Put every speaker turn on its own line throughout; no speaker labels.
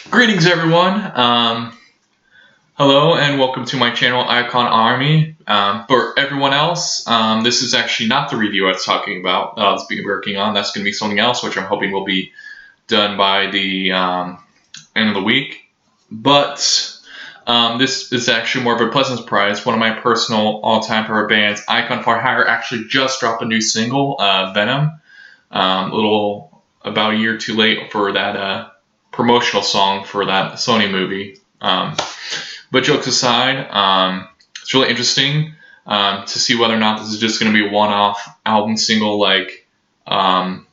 Greetings, everyone. Hello and welcome to my channel, Icon Army. For everyone else, this is actually not the review I was talking about that I'll be working on. That's going to be something else, which I'm hoping will be done by the end of the week. But this is actually more of a pleasant surprise. One of my personal all-time favorite bands, Icon for Hire, actually just dropped a new single, Venom. A little about a year too late for that promotional song for that Sony movie. But jokes aside, it's really interesting to see whether or not this is just going to be a one-off album single like Bam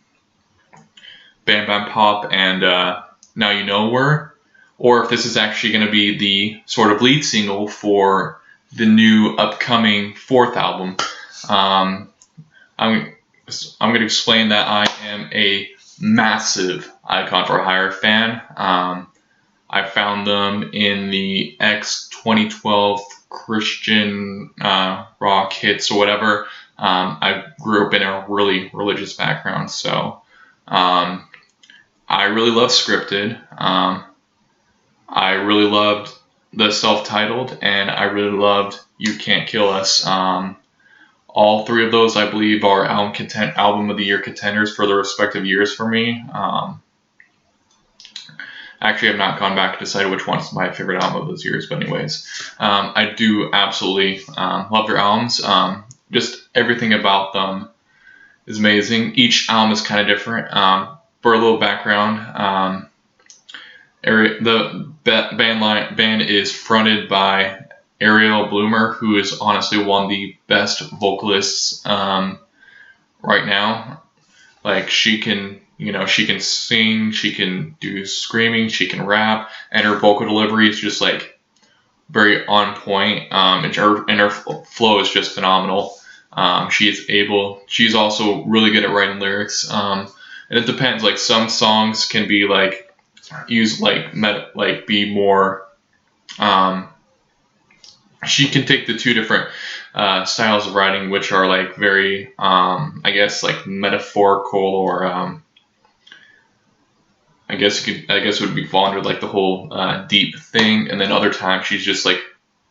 Bam Pop and Now You Know Where, or if this is actually going to be the sort of lead single for the new upcoming fourth album. I'm going to explain that I am a massive Icon for Hire fan. I found them in the X-2012 Christian rock hits or whatever. I grew up in a really religious background, so I really love Scripted. I really loved the self-titled, and I really loved You Can't Kill Us. All three of those, I believe, are album of the year contenders for their respective years for me. Actually, I've not gone back to decide which one's my favorite album of those years, but anyways, I do absolutely love their albums. Just everything about them is amazing. Each album is kind of different. For a little background, the band is fronted by Ariel Bloomer, who is honestly one of the best vocalists right now. Like, she can sing, she can do screaming, she can rap, and her vocal delivery is just like very on point. And her flow is just phenomenal. She's also really good at writing lyrics. And it depends. Like, some songs can be like used be more. She can take the two different styles of writing, which are like very, I guess, like metaphorical, or I guess it would be fall under like the whole deep thing. And then other times she's just like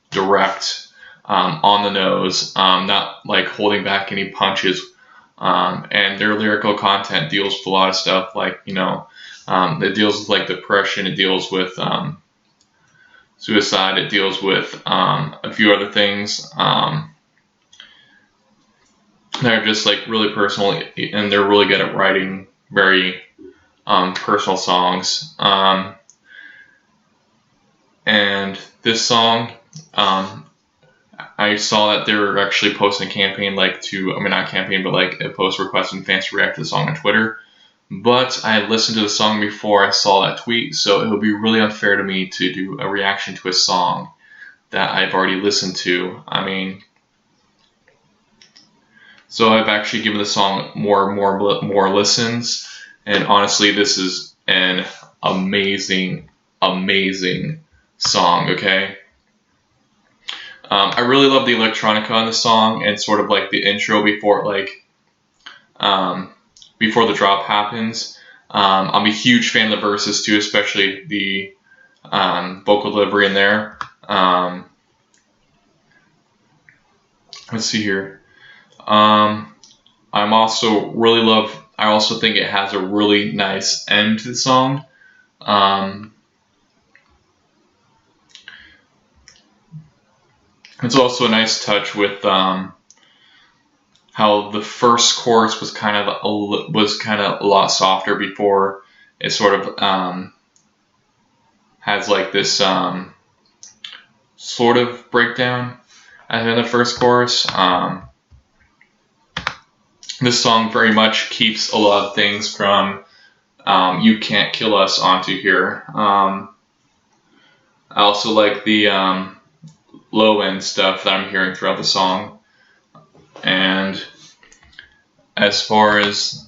direct, on the nose, not like holding back any punches. And their lyrical content deals with a lot of stuff, like, it deals with like depression, it deals with suicide, it deals with a few other things. They're just like really personal, and they're really good at writing very personal songs. And this song, I saw that they were actually posting a campaign, not campaign, but like a post requesting fans to react to the song on Twitter. But I had listened to the song before I saw that tweet, so it would be really unfair to me to do a reaction to a song that I've already listened to. So I've actually given the song more listens, and honestly, this is an amazing song. Okay, I really love the electronica on the song, and sort of like the intro before the drop happens. I'm a huge fan of the verses too, especially the vocal delivery in there. Let's see here. I also think it has a really nice end to the song. It's also a nice touch with how the first chorus was kind of a lot softer before it sort of has like this sort of breakdown in the first chorus. This song very much keeps a lot of things from You Can't Kill Us onto here. I also like the low end stuff that I'm hearing throughout the song. And as far as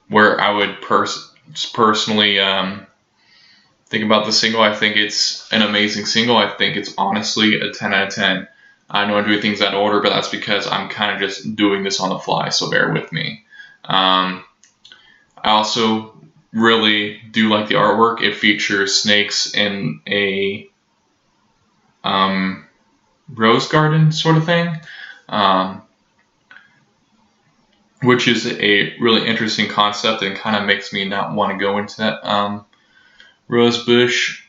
where I would personally think about the single, I think it's an amazing single. I think it's honestly a 10 out of 10. I know I'm doing things out of order, but that's because I'm kind of just doing this on the fly, so bear with me. I also really do like the artwork. It features snakes in a rose garden sort of thing, which is a really interesting concept and kind of makes me not want to go into that rose bush.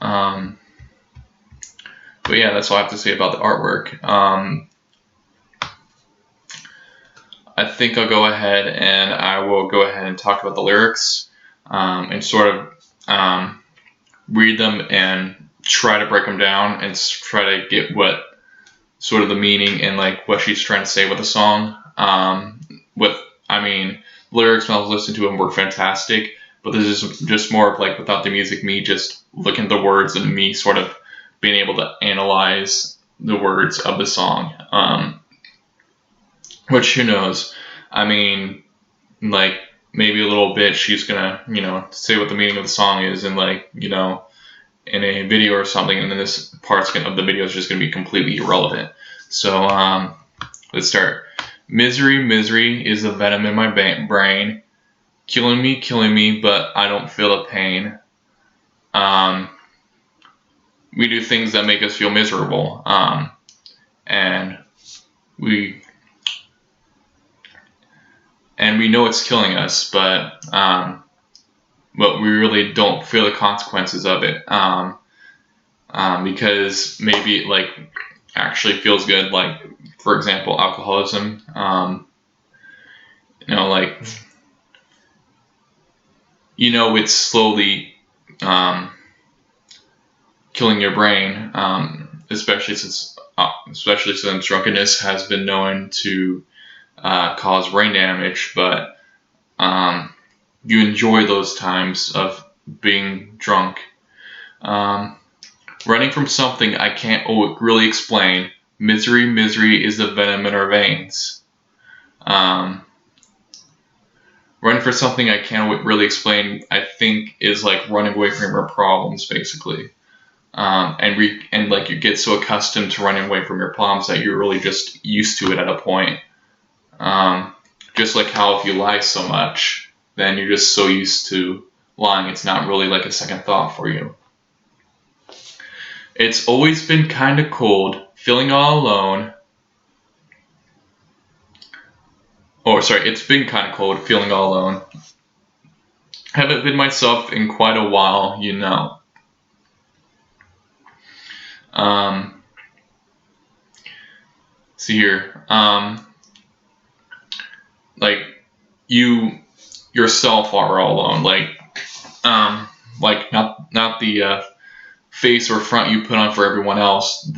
But yeah, that's all I have to say about the artwork. I think I'll go ahead and I will go ahead and talk about the lyrics and sort of read them and try to break them down and try to get what sort of the meaning and like what she's trying to say with the song. Lyrics when I was listening to them were fantastic, but this is just more of like without the music, me just looking at the words and me sort of being able to analyze the words of the song. Which, who knows? I mean, like, maybe a little bit she's gonna, say what the meaning of the song is and, like, in a video or something, and then this part of the video is just gonna be completely irrelevant. So, let's start. Misery, misery is the venom in my brain. Killing me, but I don't feel the pain. We do things that make us feel miserable. And we know it's killing us, but we really don't feel the consequences of it, because maybe it like actually feels good, like for example alcoholism. It's slowly killing your brain, especially since drunkenness has been known to cause brain damage, but you enjoy those times of being drunk. Running from something I can't really explain. Misery, misery is the venom in our veins. Running for something I can't really explain, I think, is like running away from your problems, basically. And like you get so accustomed to running away from your problems that you're really just used to it at a point. Just like how if you lie so much, then you're just so used to lying, it's not really like a second thought for you. It's always been kind of cold, feeling all alone. It's been kind of cold, feeling all alone. Haven't been myself in quite a while, See here. Like you yourself are all alone. Like not the face or front you put on for everyone else.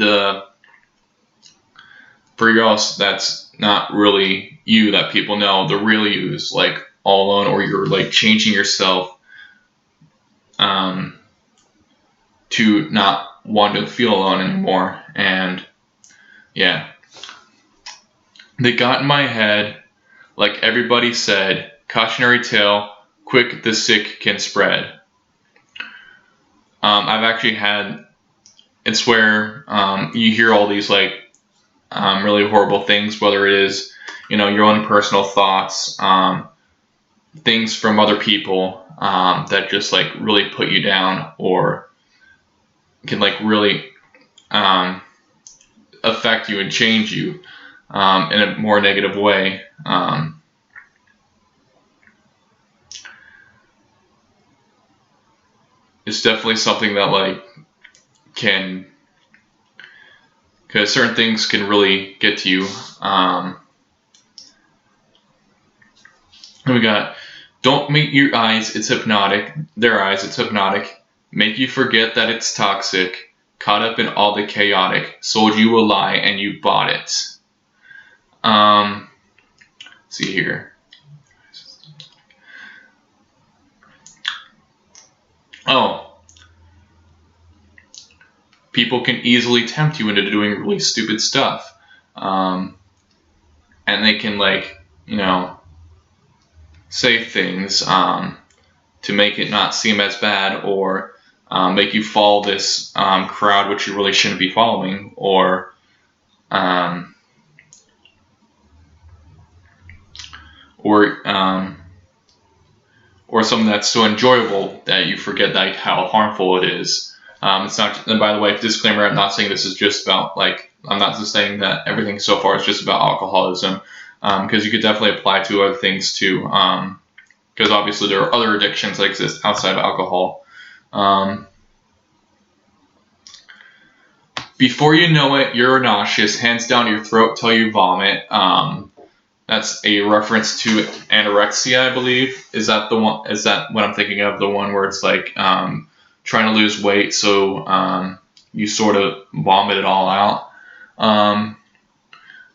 For you else, that's not really you that people know. The real you is like all alone, or you're like changing yourself to not want to feel alone anymore. And yeah, they got in my head, like everybody said, cautionary tale, quick the sick can spread. I've actually had, it's where you hear all these like really horrible things, whether it is, your own personal thoughts, things from other people that just like really put you down or can like really affect you and change you in a more negative way. It's definitely something that like because certain things can really get to you. And we got, don't meet your eyes, it's hypnotic. Their eyes, it's hypnotic. Make you forget that it's toxic. Caught up in all the chaotic. Sold you a lie and you bought it. See here. Oh. People can easily tempt you into doing really stupid stuff. And they can like, say things to make it not seem as bad, or make you follow this crowd which you really shouldn't be following, or or something that's so enjoyable that you forget like how harmful it is. It's not. And by the way, disclaimer: I'm not saying this is just about like. I'm not just saying that everything so far is just about alcoholism, because you could definitely apply to other things too. Because obviously there are other addictions that exist outside of alcohol. Before you know it, you're nauseous, hands down your throat till you vomit. That's a reference to anorexia, I believe. Is that the one? Is that what I'm thinking of? The one where it's like trying to lose weight, so you sort of vomit it all out.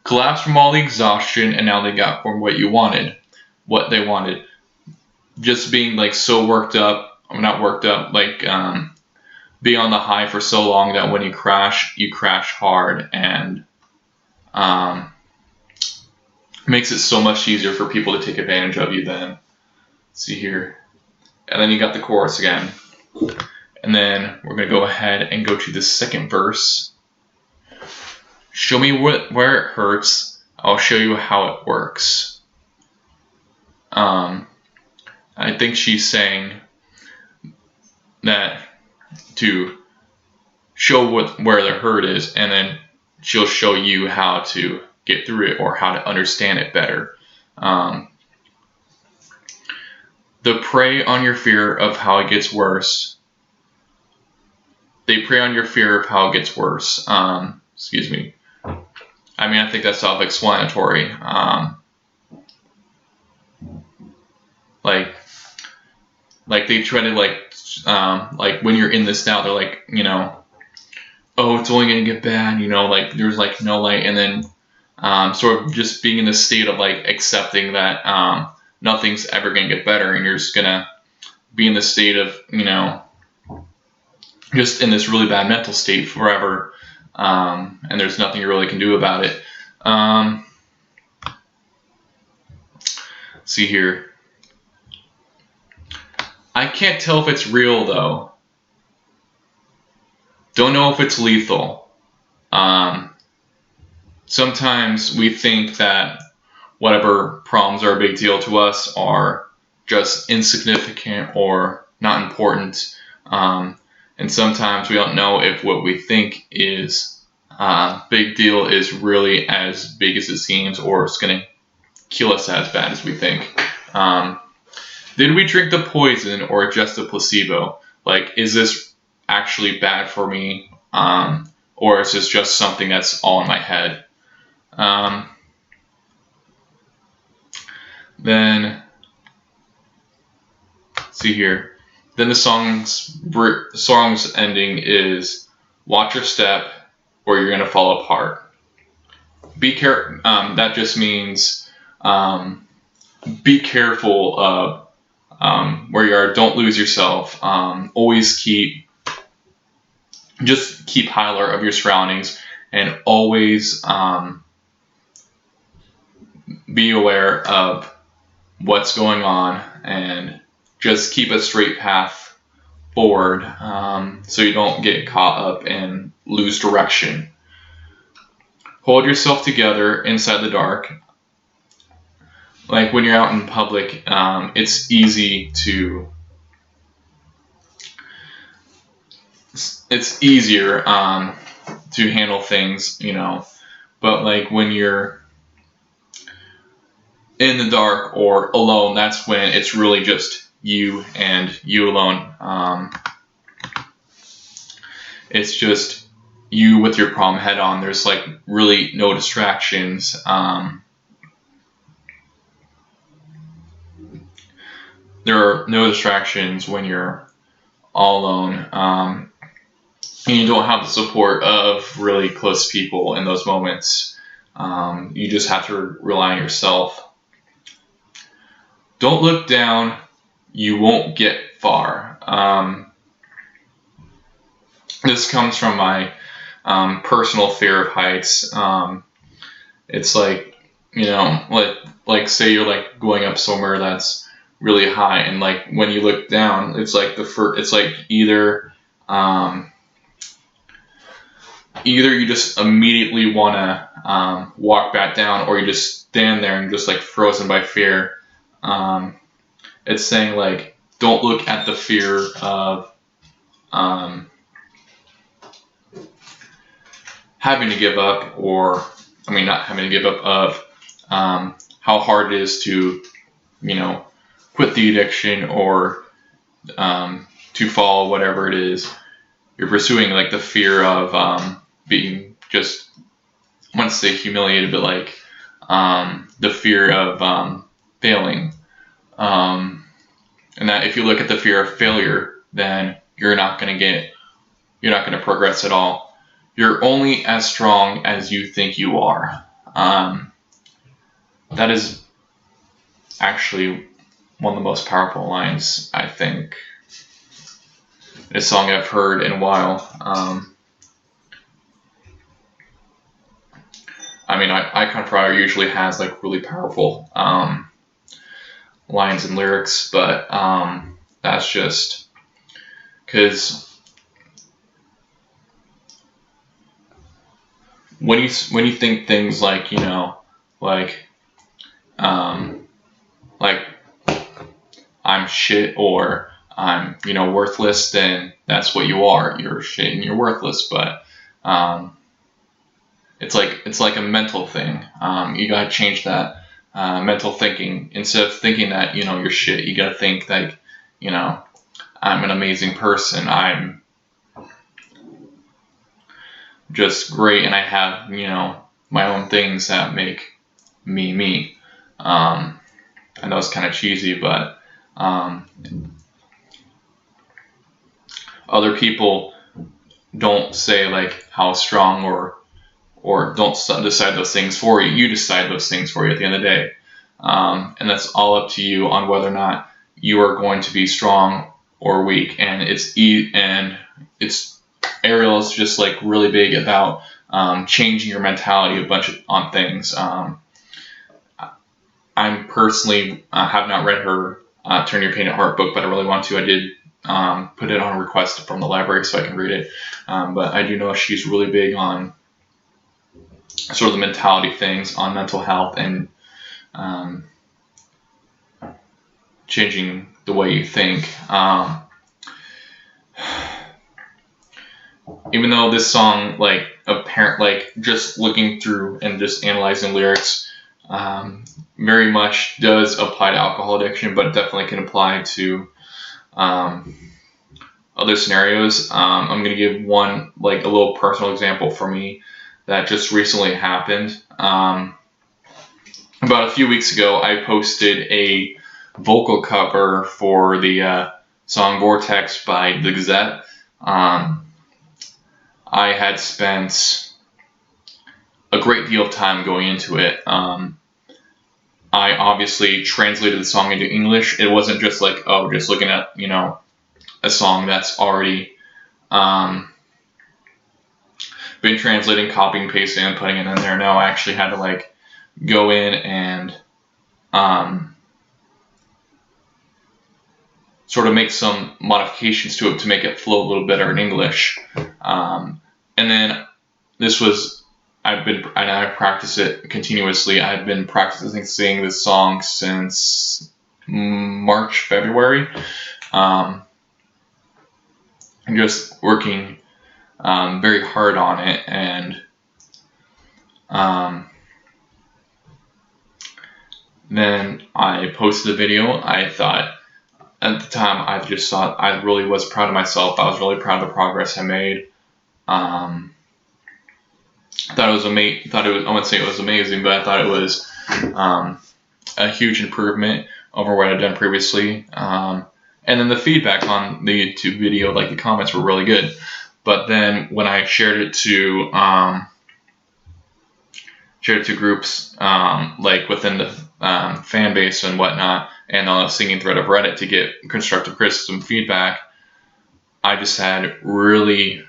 Collapse from all the exhaustion, and now they got from what they wanted. Just being like so worked up, not worked up, like be on the high for so long that when you crash hard, and makes it so much easier for people to take advantage of you then. Let's see here. And then you got the chorus again. And then we're going to go ahead and go to the second verse. Show me where it hurts. I'll show you how it works. I think she's saying that to show where the hurt is, and then she'll show you how to get through it or how to understand it better. They prey on your fear of how it gets worse. They prey on your fear of how it gets worse. Excuse me. I mean, I think that's self-explanatory. Like they try to like when you're in this now, they're like, you know, oh, it's only gonna get bad, you know, like there's like no light, and then sort of just being in this state of like accepting that nothing's ever gonna get better, and you're just gonna be in this state of, you know, just in this really bad mental state forever, and there's nothing you really can do about it. See here. I can't tell if it's real though. Don't know if it's lethal. Sometimes we think that whatever problems are a big deal to us are just insignificant or not important. And sometimes we don't know if what we think is big deal is really as big as it seems, or it's going to kill us as bad as we think. Did we drink the poison or just a placebo? Like, is this actually bad for me? Or is this just something that's all in my head? Then, see here. Then the song's ending is, watch your step or you're going to fall apart. Be careful. That just means be careful of where you are. Don't lose yourself. Always keep high alert of your surroundings, and always be aware of what's going on, and just keep a straight path forward, so you don't get caught up and lose direction. Hold yourself together inside the dark. Like when you're out in public, it's easier to handle things, you know, but like when you're in the dark or alone, that's when it's really just you and you alone. It's just you with your problem head on. There's like really no distractions. There are no distractions when you're all alone, and you don't have the support of really close people in those moments. You just have to rely on yourself. Don't look down, you won't get far. This comes from my personal fear of heights. It's like, you know, like say you're like going up somewhere that's really high, and like when you look down, it's like it's like either you just immediately want to walk back down, or you just stand there and just like frozen by fear. And it's saying like, don't look at the fear of having to give up, or not having to give up, of how hard it is to, quit the addiction, or to follow whatever it is you're pursuing. Like the fear of being just, I want to say humiliated, but like the fear of failing. And that if you look at the fear of failure, then you're not going to progress at all. You're only as strong as you think you are. That is actually one of the most powerful lines, I think, in a song I've heard in a while. Icon Fire usually has like really powerful lines and lyrics, but that's just because when you think things like like I'm shit, or I'm worthless, then that's what you are. You're shit and you're worthless. But it's like a mental thing. You gotta change that mental thinking. Instead of thinking that you're shit, you gotta think like I'm an amazing person. I'm just great, and I have my own things that make me me. I know it's kind of cheesy, but other people don't say like how strong or don't decide those things for you. You decide those things for you at the end of the day, and that's all up to you on whether or not you are going to be strong or weak. And Ariel is just like really big about changing your mentality on things. I'm personally have not read her Turn Your Pain to Heart book, but I really want to. I did put it on a request from the library so I can read it. But I do know she's really big on sort of the mentality things, on mental health, and changing the way you think. Even though this song, just looking through and just analyzing lyrics, very much does apply to alcohol addiction, but definitely can apply to other scenarios. I'm going to give one, a little personal example for me that just recently happened. About a few weeks ago, I posted a vocal cover for the song Vortex by The Gazette. I had spent a great deal of time going into it. I obviously translated the song into English. It wasn't just like, just looking at, a song that's already been translating, copying, pasting, and putting it in there. No, I actually had to go in and sort of make some modifications to it to make it flow a little better in English. And then this was, I practice it continuously. I've been practicing singing this song since March, February. I'm just working very hard on it, and then I posted the video. I thought, at the time, I really was proud of myself. I was really proud of the progress I made. I wouldn't say it was amazing, but I thought it was a huge improvement over what I'd done previously. And then the feedback on the YouTube video, the comments were really good. But then when I shared it to groups within the fan base and whatnot, and on a singing thread of Reddit to get constructive criticism feedback, I just had really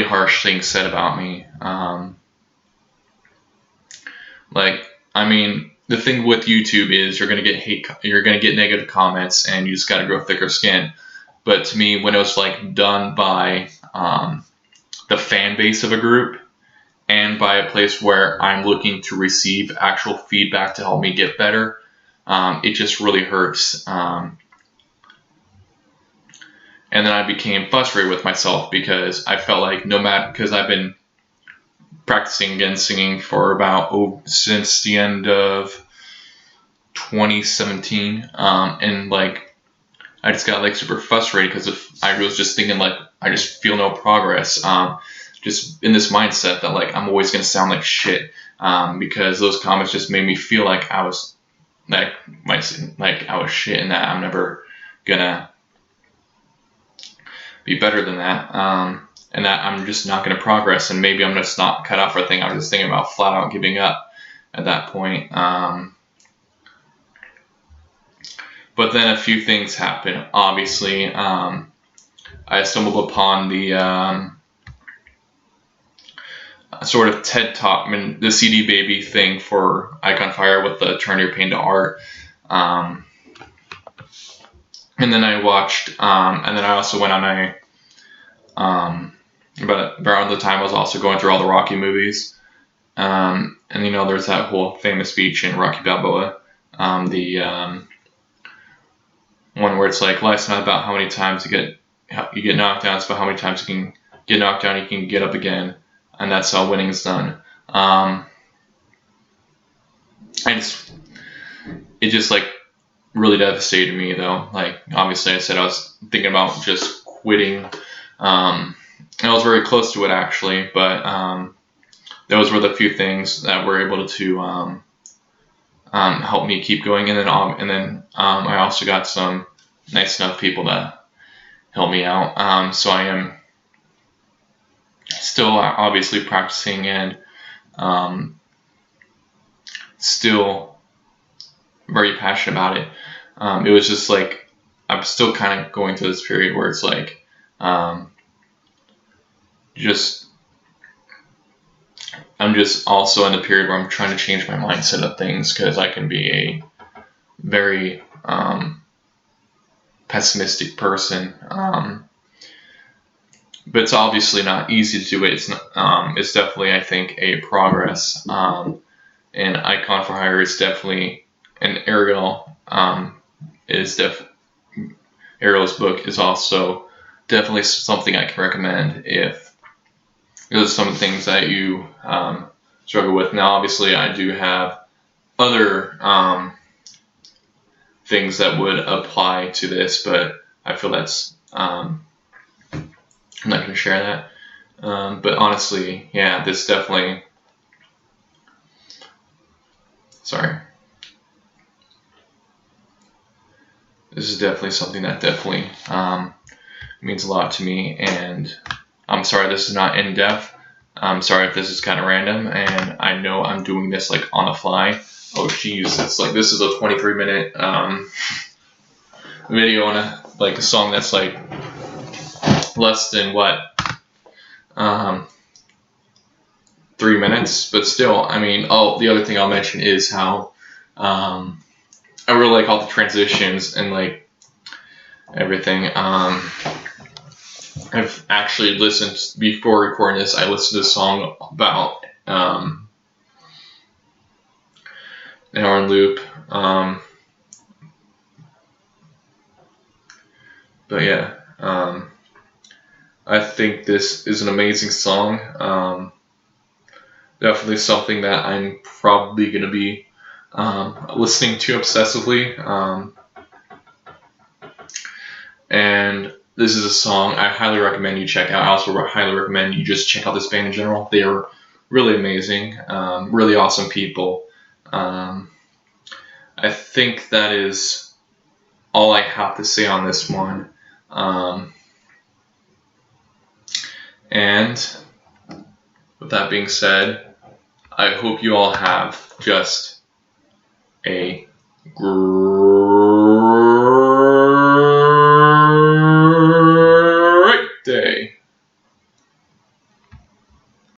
harsh things said about me. The thing with YouTube is you're gonna get negative comments, and you just gotta grow thicker skin. But to me, when it was done by the fan base of a group, and by a place where I'm looking to receive actual feedback to help me get better, it just really hurts. And then I became frustrated with myself because I felt like because I've been practicing again singing for about since the end of 2017, and like I just got like super frustrated because I was just thinking like I just feel no progress, just in this mindset that like I'm always gonna sound like shit, because those comments just made me feel like I was like I was shit and that I'm never gonna be better than that, and that I'm just not gonna progress, and maybe I'm just not cut out for a thing. I was just thinking about flat out giving up at that point. But then a few things happened. Obviously, I stumbled upon the sort of TED Talk, the CD Baby thing for Icon Fire with the Turn Your Pain to Art. And then I watched, and then I also went on but around the time I was also going through all the Rocky movies. And there's that whole famous speech in Rocky Balboa, the one where it's like, life's not about how many times you get knocked down, it's about how many times you can get knocked down, you can get up again, and that's how winning is done. It just like really devastated me though. Like obviously I said I was thinking about just quitting. I was very close to it actually, but those were the few things that were able to help me keep going. And then I also got some nice enough people to help me out. So I am still obviously practicing and still very passionate about it. It was just like I'm still kind of going through this period where it's like I'm just also in the period where I'm trying to change my mindset of things, because I can be a very pessimistic person, but it's obviously not easy to do it. It's definitely, I think, a progress, and Icon for Hire is definitely, and Ariel's book is also definitely something I can recommend if those are some of the things that you struggle with. Now, obviously, I do have other things that would apply to this, but I feel that's I'm not going to share that. But honestly, yeah, this definitely. Sorry. This is definitely something that definitely means a lot to me, and I'm sorry this is not in depth. I'm sorry if this is kind of random, and I know I'm doing this like on the fly. Oh jeez, it's like this is a 23-minute video on a song that's like less than 3 minutes, but still, I mean, the other thing I'll mention is how I really like all the transitions and like everything. I've actually listened, before recording this, I listened to a song about an hour on loop. But yeah, I think this is an amazing song. Definitely something that I'm probably going to be listening to obsessively. And this is a song I highly recommend you check out. I also highly recommend you just check out this band in general. They are really amazing, really awesome people. I think that is all I have to say on this one. And with that being said, I hope you all have just a great